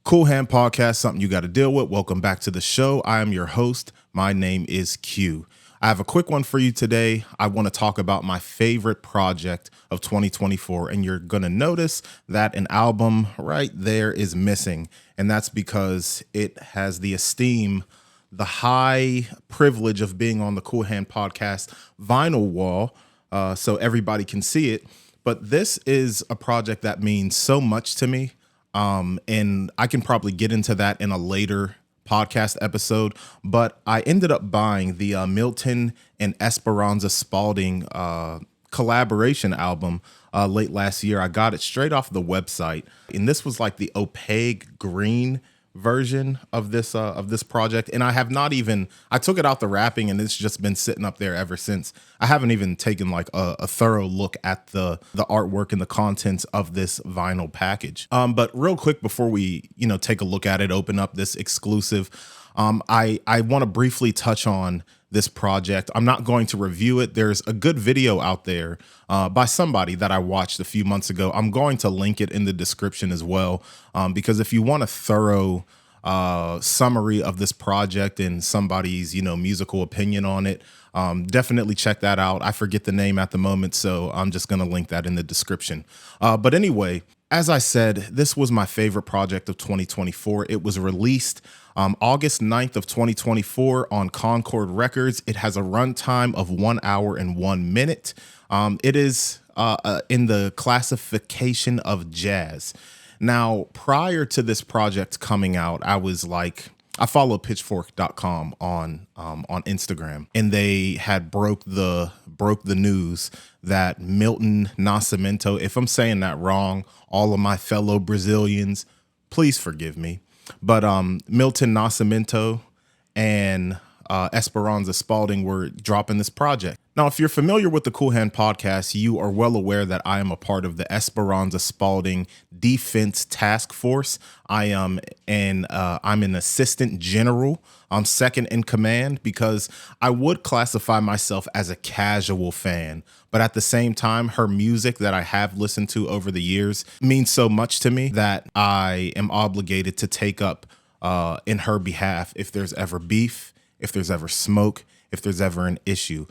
Cool Hand Podcast, something you got to deal with. Welcome back to the show. I am your host. My name is Q. I have a quick one for you today. I want to talk about my favorite project of 2024, and you're going to notice that an album right there is missing, and that's because it has the esteem, the high privilege of being on the Cool Hand Podcast vinyl wall, so everybody can see it. But this is a project that means so much to me. And I can probably get into that in a later podcast episode, but I ended up buying the Milton and Esperanza Spalding collaboration album late last year. I got it straight off the website, and this was like the opaque green version of this project, and I took it out the wrapping, and it's just been sitting up there ever since. I haven't even taken like a thorough look at the artwork and the contents of this vinyl package. But real quick before we take a look at it, open up this exclusive, I want to briefly touch on this project. I'm not going to review it. There's a good video out there by somebody that I watched a few months ago. I'm going to link it in the description as well, because if you want a thorough summary of this project and somebody's musical opinion on it, definitely check that out. I forget the name at the moment, so I'm just going to link that in the description. But anyway, as I said, this was my favorite project of 2024. It was released August 9th of 2024 on Concord Records. It has a runtime of 1 hour and 1 minute. It is in the classification of jazz. Now, prior to this project coming out, I follow pitchfork.com on Instagram, and they had broke the news that Milton Nascimento, if I'm saying that wrong, all of my fellow Brazilians, please forgive me. But Milton Nascimento and Esperanza Spalding were dropping this project. Now, if you're familiar with the Cool Hand Podcast, you are well aware that I am a part of the Esperanza Spalding Defense Task Force. I'm an assistant general. I'm second in command because I would classify myself as a casual fan. But at the same time, her music that I have listened to over the years means so much to me that I am obligated to take up in her behalf if there's ever beef, if there's ever smoke, if there's ever an issue.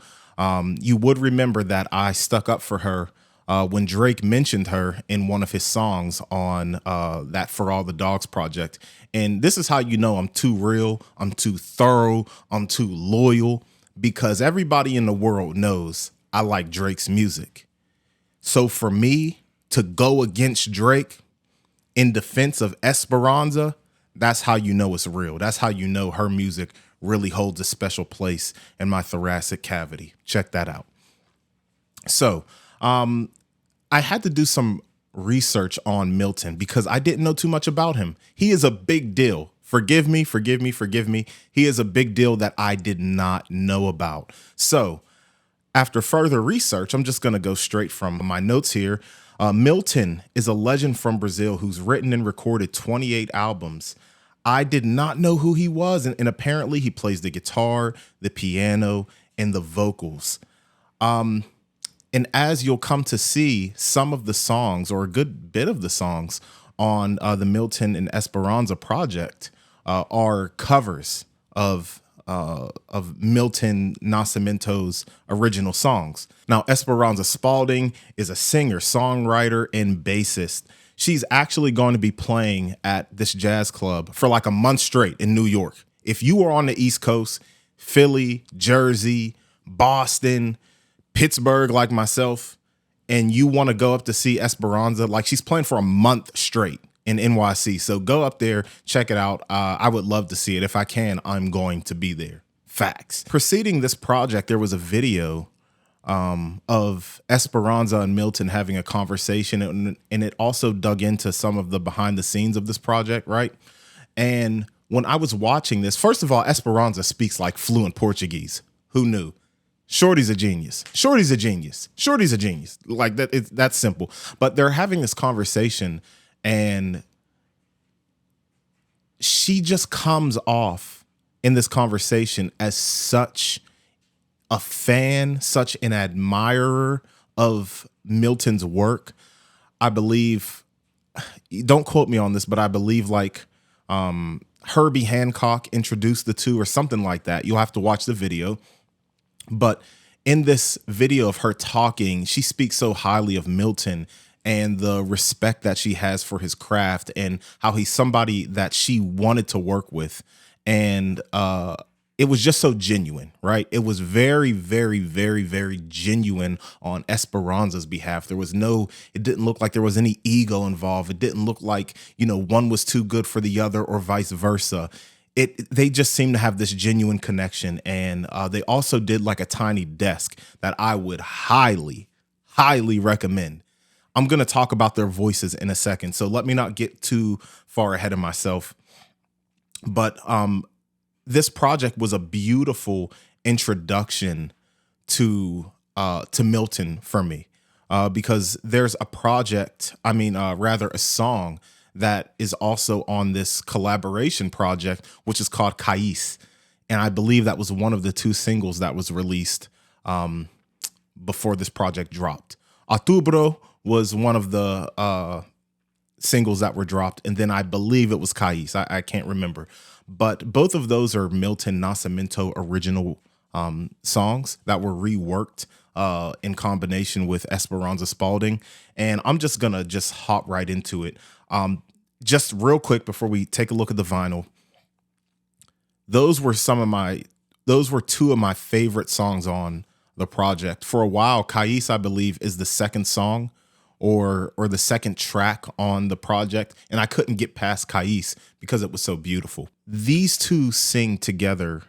You would remember that I stuck up for her when Drake mentioned her in one of his songs on that For All the Dogs project. And this is how you know I'm too real, I'm too thorough, I'm too loyal, because everybody in the world knows I like Drake's music. So for me to go against Drake in defense of Esperanza, that's how you know it's real. That's how you know her music really holds a special place in my thoracic cavity. Check that out. So I had to do some research on Milton because I didn't know too much about him. He is a big deal. Forgive me. He is a big deal that I did not know about. So after further research, I'm just going to go straight from my notes here. Milton is a legend from Brazil who's written and recorded 28 albums. I did not know who he was, and apparently he plays the guitar, the piano, and the vocals. And as you'll come to see, some of the songs, or a good bit of the songs on the Milton and Esperanza project, are covers of Milton Nascimento's original songs. Now, Esperanza Spalding is a singer, songwriter, and bassist. She's actually going to be playing at this jazz club for like a month straight in New York. If you are on the East Coast, Philly, Jersey, Boston, Pittsburgh, like myself, and you want to go up to see Esperanza, like she's playing for a month straight in NYC. So go up there, check it out. I would love to see it. If I can, I'm going to be there. Facts. Preceding this project, there was a video of Esperanza and Milton having a conversation, and it also dug into some of the behind the scenes of this project, right? And when I was watching this, first of all, Esperanza speaks like fluent Portuguese. Who knew? Shorty's a genius. Like that, that's simple. But they're having this conversation, and she just comes off in this conversation as such a fan, such an admirer of Milton's work. I believe, don't quote me on this, but I believe like Herbie Hancock introduced the two or something like that. You'll have to watch the video. But in this video of her talking, she speaks so highly of Milton and the respect that she has for his craft and how he's somebody that she wanted to work with. And it was just so genuine, right? It was very, very, very, very genuine on Esperanza's behalf. It didn't look like there was any ego involved. It didn't look like, one was too good for the other or vice versa. They just seem to have this genuine connection. And they also did like a tiny desk that I would highly, highly recommend. I'm going to talk about their voices in a second, so let me not get too far ahead of myself. But this project was a beautiful introduction to Milton for me, because there's a song that is also on this collaboration project, which is called Cais. And I believe that was one of the two singles that was released before this project dropped. Outubro was one of the singles that were dropped, and then I believe it was Cais. I can't remember. But both of those are Milton Nascimento original songs that were reworked in combination with Esperanza Spalding. And I'm just going to hop right into it. Just real quick before we take a look at the vinyl. Those were two of my favorite songs on the project. For a while, Cais, I believe, is the second song or the second track on the project, and I couldn't get past Cais because it was so beautiful. These two sing together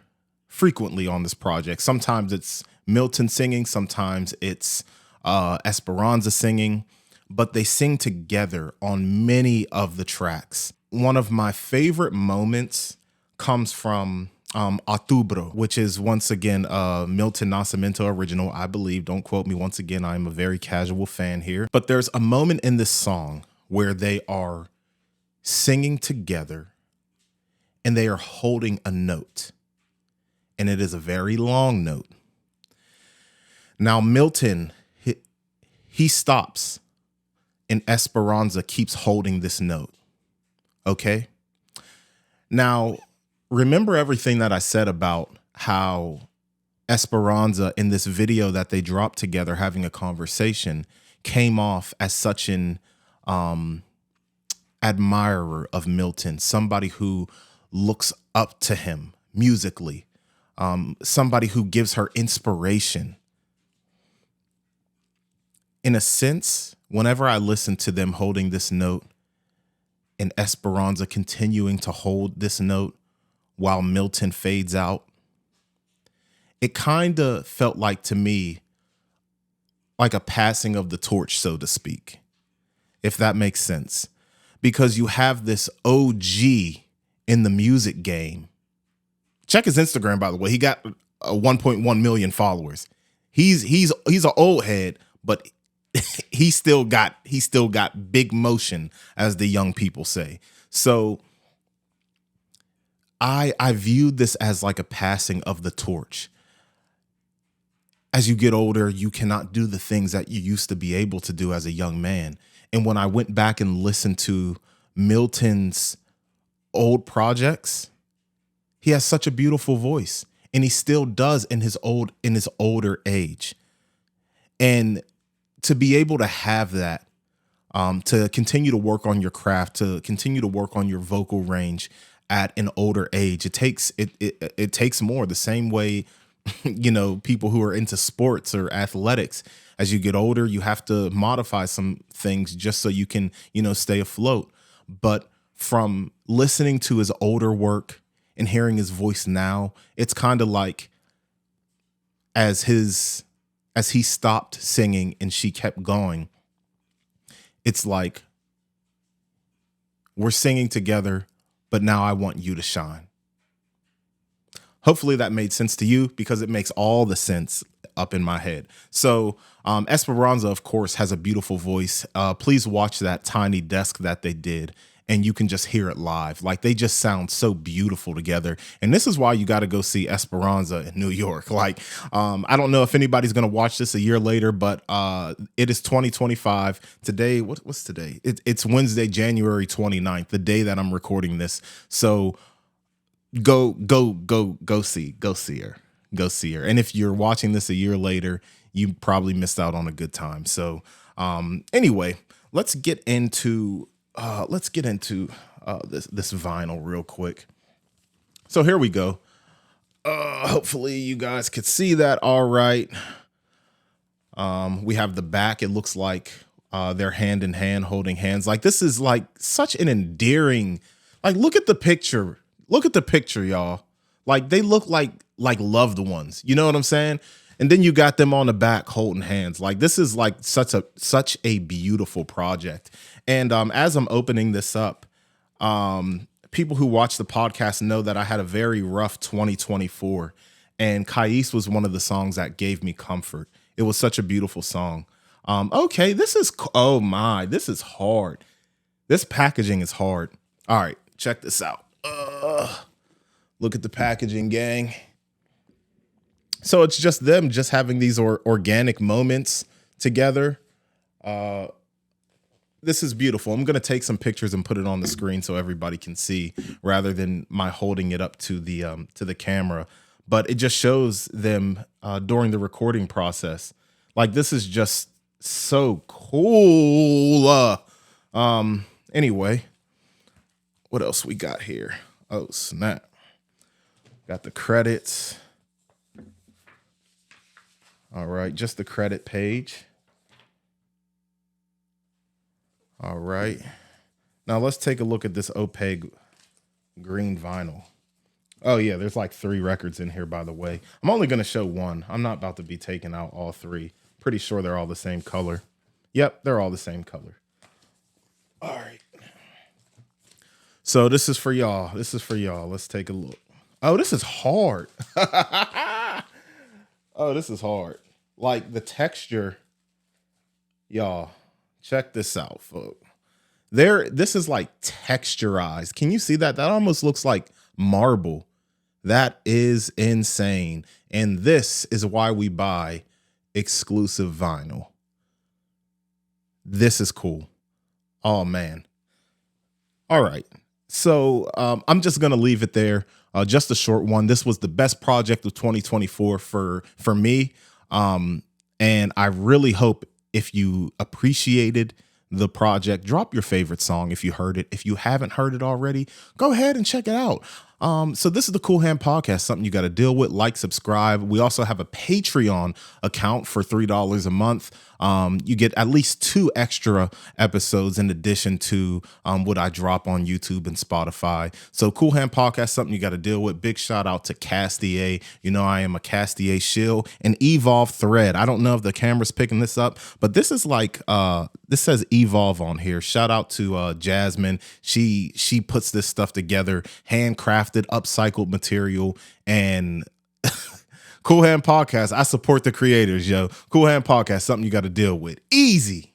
frequently on this project. Sometimes it's Milton singing, sometimes it's Esperanza singing, but they sing together on many of the tracks. One of my favorite moments comes from Outubro, which is once again Milton Nascimento original, I believe. Don't quote me once again. I'm a very casual fan here. But there's a moment in this song where they are singing together and they are holding a note. And it is a very long note. Now, Milton, he stops and Esperanza keeps holding this note. Okay? Now, remember everything that I said about how Esperanza in this video that they dropped together having a conversation came off as such an admirer of Milton, somebody who looks up to him musically, somebody who gives her inspiration. In a sense, whenever I listen to them holding this note and Esperanza continuing to hold this note while Milton fades out, it kind of felt like to me like a passing of the torch, so to speak, if that makes sense. Because you have this OG in the music game. Check his Instagram, by the way. He got 1.1 million followers. He's an old head, but he still got big motion, as the young people say. So I viewed this as like a passing of the torch. As you get older, you cannot do the things that you used to be able to do as a young man. And when I went back and listened to Milton's old projects, he has such a beautiful voice, and he still does in his older age. And to be able to have that, to continue to work on your craft, to continue to work on your vocal range at an older age, it takes more. The same way, people who are into sports or athletics, as you get older, you have to modify some things just so you can, stay afloat. But from listening to his older work and hearing his voice now, it's kind of like as he stopped singing and she kept going, it's like we're singing together, but now I want you to shine. Hopefully that made sense to you, because it makes all the sense up in my head. So Esperanza, of course, has a beautiful voice. Please watch that tiny desk that they did. and you can just hear it live. Like they just sound so beautiful together. And this is why you got to go see Esperanza in New York. Like, I don't know if anybody's going to watch this a year later, but it is 2025 today. What's today? It's Wednesday, January 29th, the day that I'm recording this. So go see her. Go see her. And if you're watching this a year later, you probably missed out on a good time. So anyway, let's get into this vinyl real quick. So here we go. Hopefully you guys could see that all right. We have the back. It looks like they're hand in hand holding hands. Like this is like such an endearing, like look at the picture. Look at the picture, y'all. Like they look like loved ones. You know what I'm saying? And then you got them on the back holding hands. Like this is like such a beautiful project. And as I'm opening this up, people who watch the podcast know that I had a very rough 2024. And Kais was one of the songs that gave me comfort. It was such a beautiful song. Okay, this is hard. This packaging is hard. All right, check this out. Look at the packaging, gang. So it's just them just having these organic moments together. This is beautiful. I'm going to take some pictures and put it on the screen so everybody can see rather than my holding it up to the camera. But it just shows them during the recording process. Like this is just so cool. Anyway, what else we got here? Oh, snap. Got the credits. All right, just the credit page. All right. Now let's take a look at this opaque green vinyl. Oh yeah, there's like 3 records in here, by the way. I'm only going to show one. I'm not about to be taking out all 3. Pretty sure they're all the same color. Yep, they're all the same color. All right. So this is for y'all. Let's take a look. Oh, this is hard. Oh, this is hard. Like the texture, y'all, check this out, folks. This is like texturized. Can you see that? That almost looks like marble. That is insane. And this is why we buy exclusive vinyl. This is cool. Oh, man. All right. So I'm just going to leave it there. Just a short one. This was the best project of 2024 for me. And I really hope if you appreciated the project, drop your favorite song if you heard it. If you haven't heard it already, go ahead and check it out. So this is the Cool Hand Podcast, something you got to deal with. Like, subscribe. We also have a Patreon account for $3 a month. You get at least 2 extra episodes in addition to what I drop on YouTube and Spotify. So Cool Hand Podcast, something you got to deal with. Big shout out to Castier. You know, I am a Castier shill and Evolve thread. I don't know if the camera's picking this up, but this is like, this says Evolve on here. Shout out to Jasmine. She puts this stuff together, handcrafted, upcycled material, and Cool Hand Podcast. I support the creators, yo. Cool Hand Podcast, something you got to deal with. Easy.